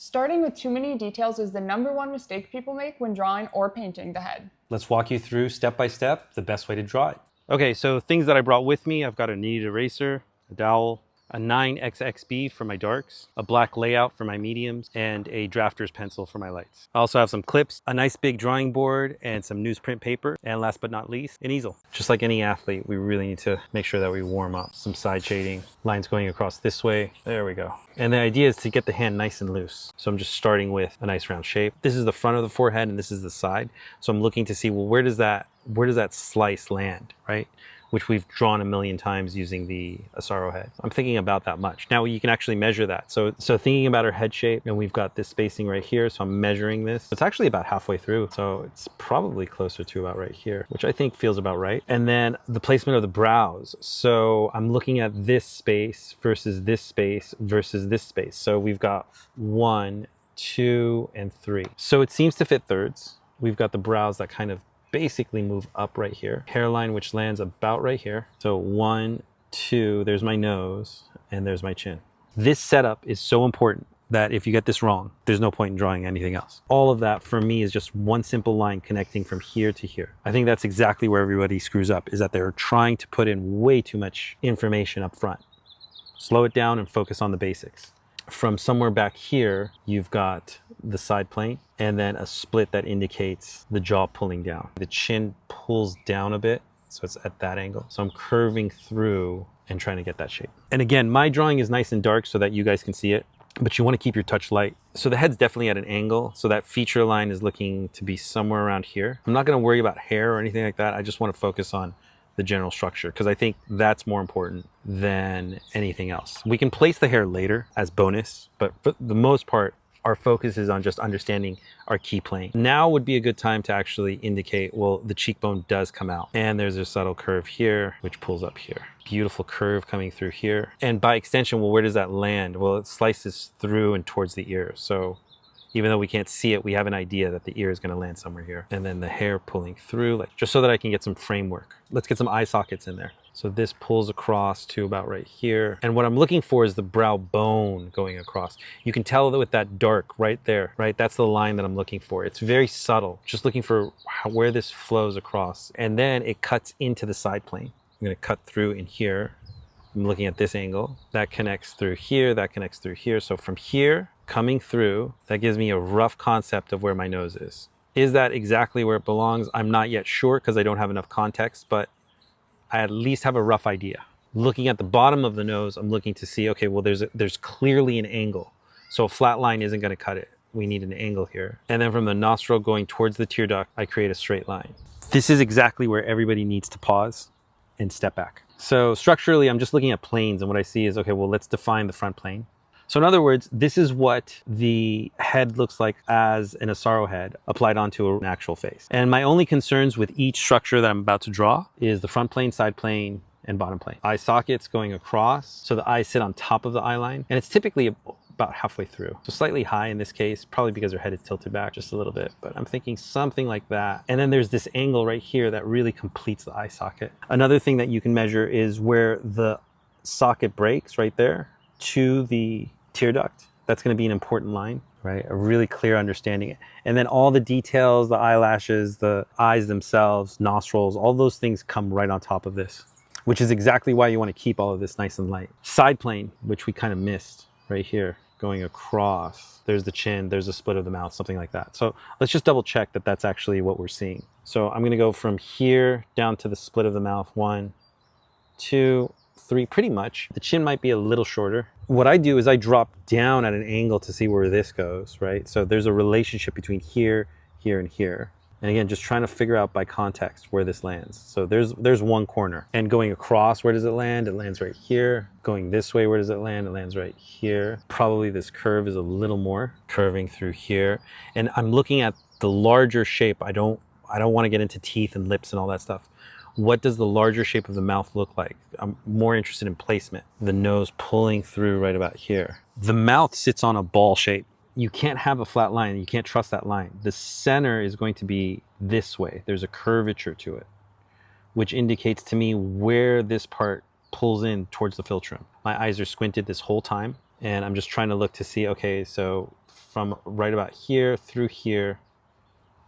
Starting with too many details is the #1 mistake people make when drawing or painting the head. Let's walk you through step by step the best way to draw it. Okay, so things that I brought with me, I've got a kneaded eraser, a dowel, a 9xxb for my darks, a black layout for my mediums, and a drafter's pencil for my lights. I also have some clips, a nice big drawing board, and some newsprint paper, and last but not least, an easel. Just like any athlete, we really need to make sure that we warm up. Some side shading, lines going across this way. There we go. And the idea is to get the hand nice and loose. So I'm just starting with a nice round shape. This is the front of the forehead and this is the side. So I'm looking to see, well, where does that slice land, right? Which we've drawn a million times using the Asaro head. I'm thinking about that much. Now you can actually measure that. So thinking about our head shape, and we've got this spacing right here, so I'm measuring this. It's actually about halfway through, so it's probably closer to about right here, which I think feels about right. And then the placement of the brows. So I'm looking at this space versus this space versus this space. So we've got 1, 2, and 3. So it seems to fit thirds. We've got the brows that kind of basically move up right here. Hairline, which lands about right here. So 1, 2, there's my nose, and there's my chin. This setup is so important that if you get this wrong, there's no point in drawing anything else. All of that for me is just one simple line connecting from here to here. I think that's exactly where everybody screws up, is that they're trying to put in way too much information up front. Slow it down and focus on the basics. From somewhere back here, you've got the side plane and then a split that indicates the jaw pulling down. The chin pulls down a bit, so it's at that angle. So I'm curving through and trying to get that shape. And again, my drawing is nice and dark so that you guys can see it, but you want to keep your touch light. So the head's definitely at an angle, so that feature line is looking to be somewhere around here. I'm not going to worry about hair or anything like that. I just want to focus on the general structure, because I think that's more important than anything else. We can place the hair later as bonus, but for the most part, our focus is on just understanding our key plane. Now would be a good time to actually indicate, well, the cheekbone does come out. And there's a subtle curve here, which pulls up here. Beautiful curve coming through here. And by extension, well, where does that land? Well, it slices through and towards the ear. So even though we can't see it, we have an idea that the ear is gonna land somewhere here. And then the hair pulling through, like, just so that I can get some framework. Let's get some eye sockets in there. So this pulls across to about right here. And what I'm looking for is the brow bone going across. You can tell that with that dark right there, right? That's the line that I'm looking for. It's very subtle, just looking for where this flows across. And then it cuts into the side plane. I'm gonna cut through in here. I'm looking at this angle. That connects through here, that connects through here. So from here, coming through, that gives me a rough concept of where my nose is. Is that exactly where it belongs? I'm not yet sure because I don't have enough context, but I at least have a rough idea. Looking at the bottom of the nose, I'm looking to see, okay, well, there's clearly an angle. So a flat line isn't gonna cut it. We need an angle here. And then from the nostril going towards the tear duct, I create a straight line. This is exactly where everybody needs to pause and step back. So structurally, I'm just looking at planes, and what I see is, okay, well, let's define the front plane. So in other words, this is what the head looks like as an Asaro head applied onto an actual face. And my only concerns with each structure that I'm about to draw is the front plane, side plane, and bottom plane. Eye sockets going across, so the eyes sit on top of the eye line, and it's typically about halfway through. So slightly high in this case, probably because her head is tilted back just a little bit, but I'm thinking something like that. And then there's this angle right here that really completes the eye socket. Another thing that you can measure is where the socket breaks right there to the tear duct. That's going to be an important line, right? A really clear understanding. And then all the details, the eyelashes, the eyes themselves, nostrils, all those things come right on top of this, which is exactly why you want to keep all of this nice and light. Side plane, which we kind of missed right here, going across. There's the chin, there's a split of the mouth, something like that. So let's just double check that that's actually what we're seeing. So I'm going to go from here down to the split of the mouth. 1, 2, 3, pretty much. The chin might be a little shorter. What I do is I drop down at an angle to see where this goes, right? So there's a relationship between here, here, and here. And again, just trying to figure out by context where this lands. So there's one corner. And going across, where does it land? It lands right here. Going this way, where does it land? It lands right here. Probably this curve is a little more curving through here. And I'm looking at the larger shape. I don't want to get into teeth and lips and all that stuff. What does the larger shape of the mouth look like? I'm more interested in placement. The nose pulling through right about here. The mouth sits on a ball shape. You can't have a flat line. You can't trust that line. The center is going to be this way. There's a curvature to it, which indicates to me where this part pulls in towards the philtrum. My eyes are squinted this whole time. And I'm just trying to look to see, okay, so from right about here through here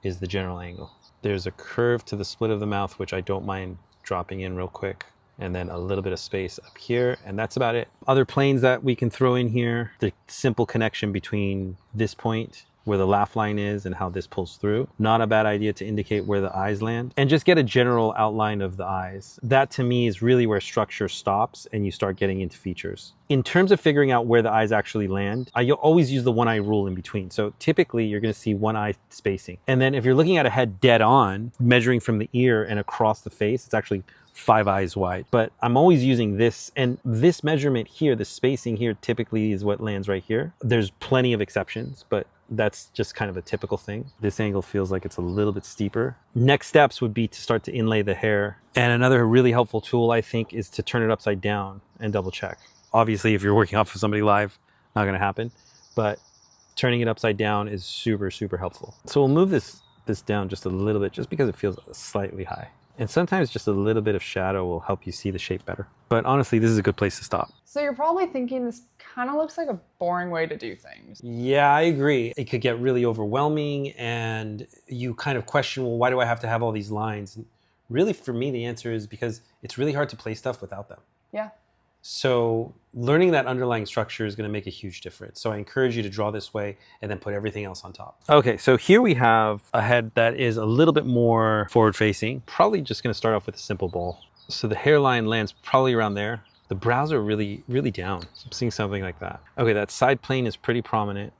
is the general angle. There's a curve to the split of the mouth, which I don't mind dropping in real quick. And then a little bit of space up here, and that's about it. Other planes that we can throw in here, the simple connection between this point where the laugh line is and how this pulls through. Not a bad idea to indicate where the eyes land. And just get a general outline of the eyes. That to me is really where structure stops and you start getting into features. In terms of figuring out where the eyes actually land, I always use the one eye rule in between. So typically you're gonna see one eye spacing. And then if you're looking at a head dead on, measuring from the ear and across the face, it's actually 5 eyes wide. But I'm always using this, and this measurement here, the spacing here typically is what lands right here. There's plenty of exceptions, but that's just kind of a typical thing. This angle feels like it's a little bit steeper. Next steps would be to start to inlay the hair. And another really helpful tool, I think, is to turn it upside down and double check. Obviously, if you're working off of somebody live, not gonna happen, but turning it upside down is super, super helpful. So we'll move this down just a little bit, just because it feels slightly high. And sometimes just a little bit of shadow will help you see the shape better. But honestly, this is a good place to stop. So you're probably thinking this kind of looks like a boring way to do things. Yeah, I agree. It could get really overwhelming and you kind of question, well, why do I have to have all these lines? And really, for me, the answer is because it's really hard to play stuff without them. Yeah. So learning that underlying structure is going to make a huge difference. So I encourage you to draw this way and then put everything else on top. Okay, so here we have a head that is a little bit more forward facing. Probably just going to start off with a simple ball. So the hairline lands probably around there. The brows are really, really down. So I'm seeing something like that. Okay, that side plane is pretty prominent.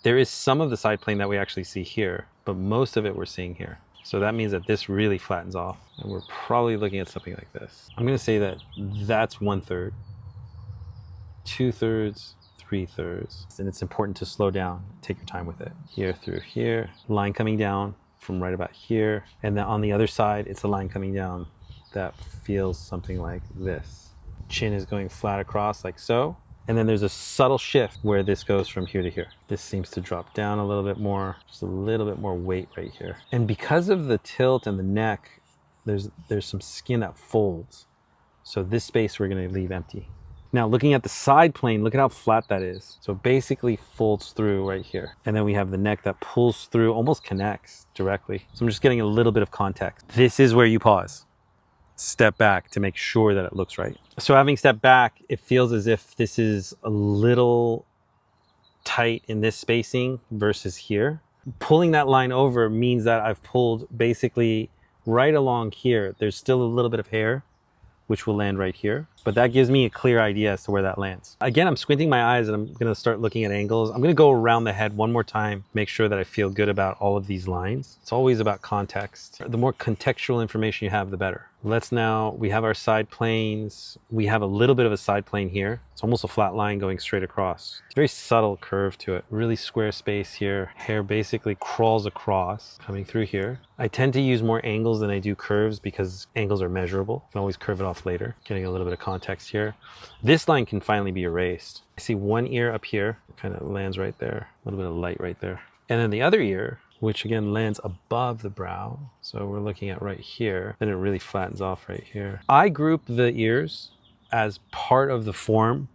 There is some of the side plane that we actually see here, but most of it we're seeing here. So that means that this really flattens off. And we're probably looking at something like this. I'm going to say that that's 1/3. 2/3, 3/3. And it's important to slow down, take your time with it. Here through here, line coming down from right about here. And then on the other side, it's a line coming down that feels something like this. Chin is going flat across like so. And then there's a subtle shift where this goes from here to here. This seems to drop down a little bit more, just a little bit more weight right here. And because of the tilt and the neck, there's some skin that folds. So this space we're gonna leave empty. Now looking at the side plane, look at how flat that is. So it basically folds through right here. And then we have the neck that pulls through, almost connects directly. So I'm just getting a little bit of context. This is where you pause. Step back to make sure that it looks right. So having stepped back, it feels as if this is a little tight in this spacing versus here. Pulling that line over means that I've pulled basically right along here. There's still a little bit of hair, which will land right here. But that gives me a clear idea as to where that lands. Again, I'm squinting my eyes and I'm gonna start looking at angles. I'm gonna go around the head one more time, make sure that I feel good about all of these lines. It's always about context. The more contextual information you have, the better. We have our side planes. We have a little bit of a side plane here. It's almost a flat line going straight across. It's a very subtle curve to it. Really square space here. Hair basically crawls across, coming through here. I tend to use more angles than I do curves because angles are measurable. I can always curve it off later. Getting a little bit of context here. This line can finally be erased. I see one ear up here, kind of lands right there. A little bit of light right there. And then the other ear, which again lands above the brow. So we're looking at right here, then it really flattens off right here. I group the ears as part of the form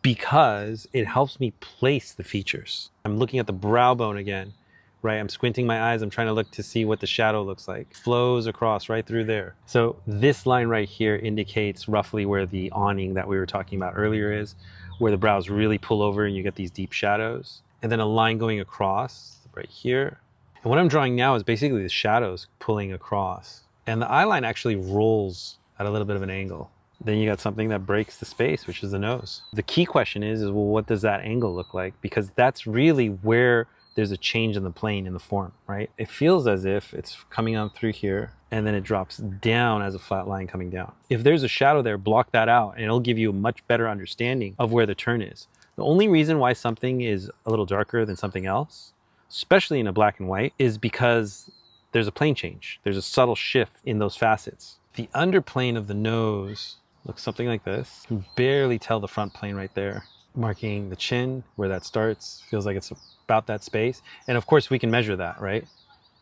because it helps me place the features. I'm looking at the brow bone again, right? I'm squinting my eyes. I'm trying to look to see what the shadow looks like. Flows across right through there. So this line right here indicates roughly where the awning that we were talking about earlier is, where the brows really pull over and you get these deep shadows. And then a line going across right here. And what I'm drawing now is basically the shadows pulling across. And the eye line actually rolls at a little bit of an angle. Then you got something that breaks the space, which is the nose. The key question is well, what does that angle look like? Because that's really where there's a change in the plane, in the form, right? It feels as if it's coming on through here and then it drops down as a flat line coming down. If there's a shadow there, block that out and it'll give you a much better understanding of where the turn is. The only reason why something is a little darker than something else, especially in a black and white, is because there's a plane change. There's a subtle shift in those facets. The underplane of the nose looks something like this. You can barely tell the front plane right there. Marking the chin, where that starts, feels like it's about that space. And of course we can measure that, right?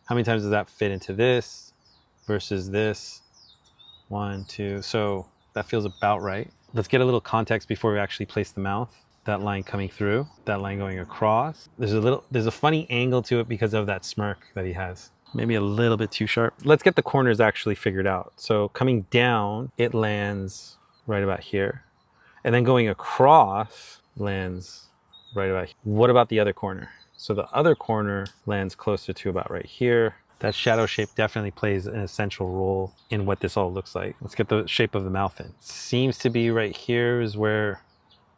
How many times does that fit into this versus this? 1, 2, so that feels about right. Let's get a little context before we actually place the mouth. that line coming through, that line going across. There's a funny angle to it because of that smirk that he has. Maybe a little bit too sharp. Let's get the corners actually figured out. So coming down, it lands right about here. And then going across lands right about here. What about the other corner? So the other corner lands closer to about right here. That shadow shape definitely plays an essential role in what this all looks like. Let's get the shape of the mouth in. Seems to be right here is where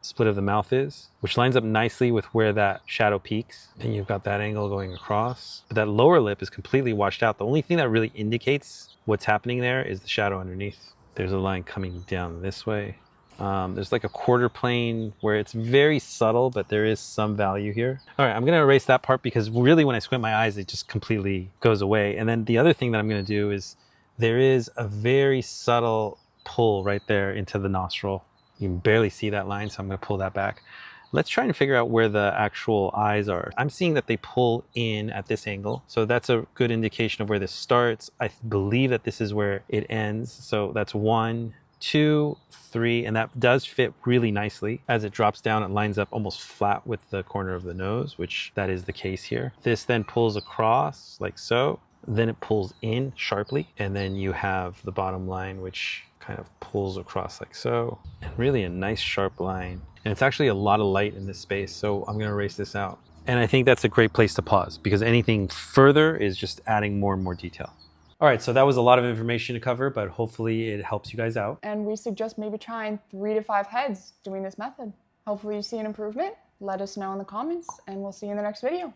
the split of the mouth is, which lines up nicely with where that shadow peaks. And you've got that angle going across. But that lower lip is completely washed out. The only thing that really indicates what's happening there is the shadow underneath. There's a line coming down this way. There's like a quarter plane where it's very subtle, but there is some value here. All right, I'm gonna erase that part because really when I squint my eyes, it just completely goes away. And then the other thing that I'm gonna do is there is a very subtle pull right there into the nostril. You can barely see that line, so I'm gonna pull that back. Let's try and figure out where the actual eyes are. I'm seeing that they pull in at this angle. So that's a good indication of where this starts. I believe that this is where it ends. So that's 1, 2, 3, and that does fit really nicely. As it drops down, it lines up almost flat with the corner of the nose, which that is the case here. This then pulls across like so, then it pulls in sharply, and then you have the bottom line, which kind of pulls across like so, and really a nice sharp line. And it's actually a lot of light in this space, so I'm gonna erase this out. And I think that's a great place to pause because anything further is just adding more and more detail. All right, so that was a lot of information to cover, but hopefully it helps you guys out. And we suggest maybe trying 3 to 5 heads doing this method. Hopefully you see an improvement. Let us know in the comments, and we'll see you in the next video.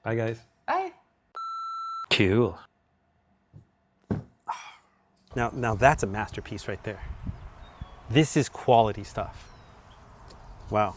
Bye, guys. Bye. Cool. Now that's a masterpiece right there. This is quality stuff. Wow.